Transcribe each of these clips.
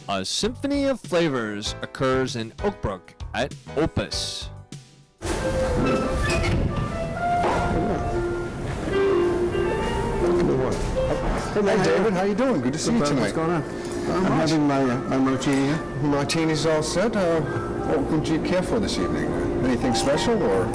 A symphony of flavors occurs in Oakbrook at Opus. Hey, David, how you doing? Good to see you tonight. What's going on? I'm having my martini here. Martini's all set. What would you care for this evening? Anything special, or?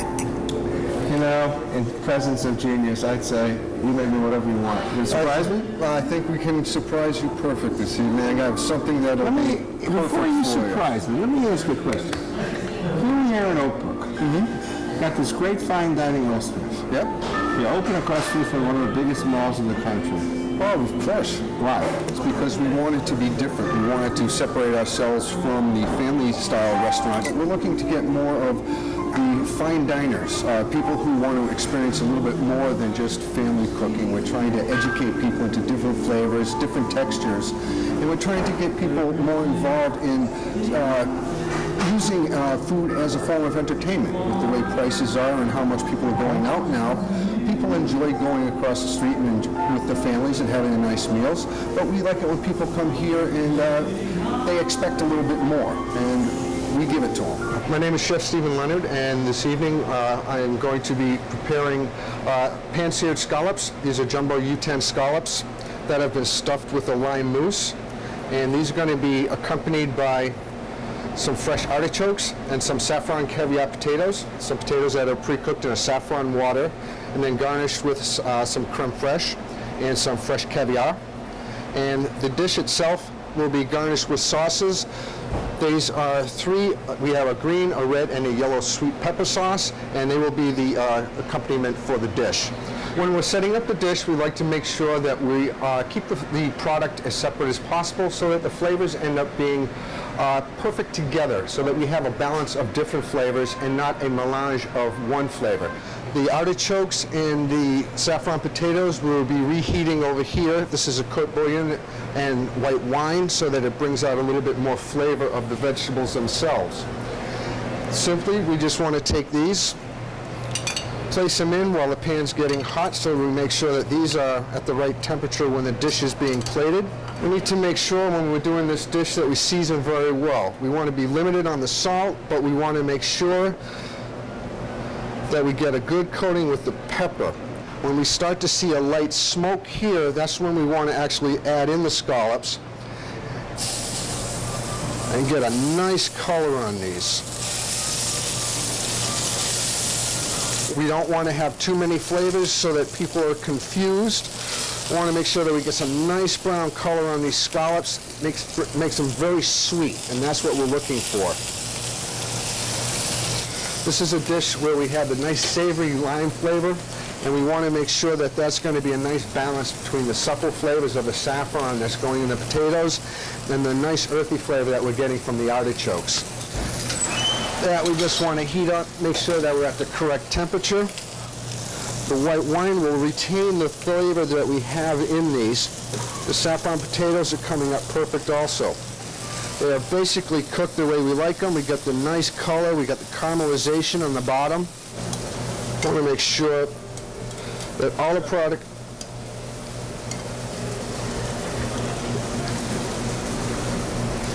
You know, in presence of genius, I'd say you may do whatever you want. You surprise me? Well, I think we can surprise you perfect this evening. I have something that'll be perfect Before you for surprise me, let me ask you a question. Here we are in Oakbrook. Got this great fine dining restaurant. Yep. You're open across the street from one of the biggest malls in the country. Oh, of course. Why? It's because we wanted to be different. We wanted to separate ourselves from the family-style restaurants. We're looking to get more of the fine diners, people who want to experience a little bit more than just family cooking. We're trying to educate people into different flavors, different textures, and we're trying to get people more involved in using food as a form of entertainment. With the way prices are and how much people are going out now, people enjoy going across the street and with their families and having nice meals, but we like it when people come here and they expect a little bit more, and we give it to them. My name is Chef Stephen Leonard, and this evening I am going to be preparing pan-seared scallops. These are jumbo U10 scallops that have been stuffed with a lime mousse, and these are going to be accompanied by some fresh artichokes and some saffron caviar potatoes, some potatoes that are pre-cooked in a saffron water, and then garnished with some creme fraiche and some fresh caviar. And the dish itself will be garnished with sauces. These are three. We have a green, a red, and a yellow sweet pepper sauce, and they will be the accompaniment for the dish. When we're setting up the dish, we like to make sure that we keep the product as separate as possible so that the flavors end up being perfect together, so that we have a balance of different flavors and not a melange of one flavor. The artichokes and the saffron potatoes will be reheating over here. This is a court bouillon and white wine so that it brings out a little bit more flavor of the vegetables themselves. Simply, we just want to take these, place them in while the pan's getting hot, so we make sure that these are at the right temperature when the dish is being plated. We need to make sure when we're doing this dish that we season very well. We want to be limited on the salt, but we want to make sure that we get a good coating with the pepper. When we start to see a light smoke here, that's when we want to actually add in the scallops and get a nice color on these. We don't want to have too many flavors so that people are confused. We want to make sure that we get some nice brown color on these scallops. Makes them very sweet, and that's what we're looking for. This is a dish where we have the nice savory lime flavor, and we want to make sure that that's going to be a nice balance between the supple flavors of the saffron that's going in the potatoes and the nice earthy flavor that we're getting from the artichokes. That we just want to heat up, make sure that we're at the correct temperature. The white wine will retain the flavor that we have in these. The saffron potatoes are coming up perfect also. They are basically cooked the way we like them. We get the nice color, we got the caramelization on the bottom. I want to make sure that all the product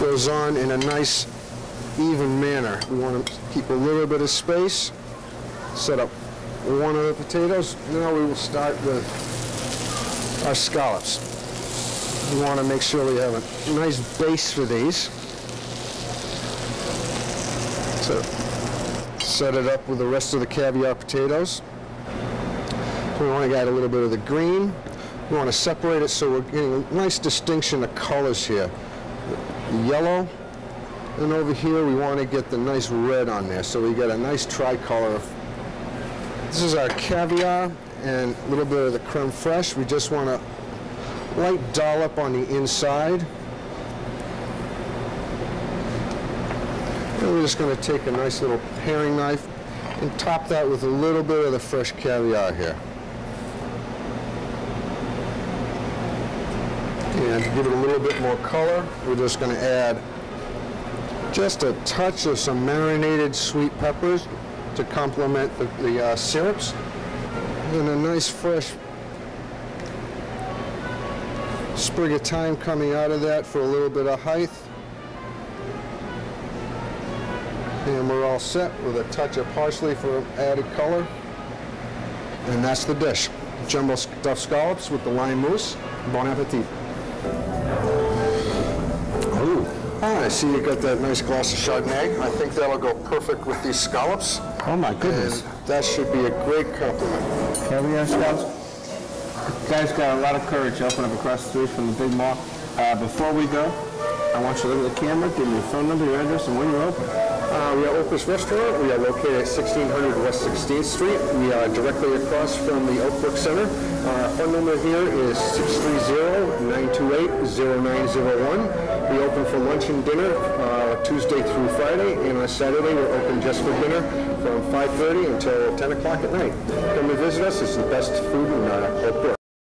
goes on in a nice, even manner. We want to keep a little bit of space, set up one of the potatoes. Now we will start with our scallops. We want to make sure we have a nice base for these. So set it up with the rest of the caviar potatoes. So we want to add a little bit of the green. We want to separate it so we're getting a nice distinction of colors here. The yellow, and over here we want to get the nice red on there, so we get a nice tricolor. This is our caviar and a little bit of the creme fraiche. We just want a light dollop on the inside. And we're just going to take a nice little paring knife and top that with a little bit of the fresh caviar here. And to give it a little bit more color, we're just going to add just a touch of some marinated sweet peppers to complement the syrups, and a nice fresh sprig of thyme coming out of that for a little bit of height. And we're all set with a touch of parsley for added color. And that's the dish. Jumbo stuffed scallops with the lime mousse. Bon appetit. Ooh. I see you got that nice glass of Chardonnay. I think that'll go perfect with these scallops. Oh my goodness. And that should be a great compliment. Caviar scallops. Guys got a lot of courage to open up across the street from the big mall. Before we go, I want you to look at the camera, give me your phone number, your address, and when you're open. We are Opus Restaurant. We are located at 1600 West 16th Street. We are directly across from the Oakbrook Center. Our phone number here is 630-928-0901. We open for lunch and dinner Tuesday through Friday, and on Saturday we're open just for dinner from 5:30 until 10 o'clock at night. Come and visit us. It's the best food in Oakbrook.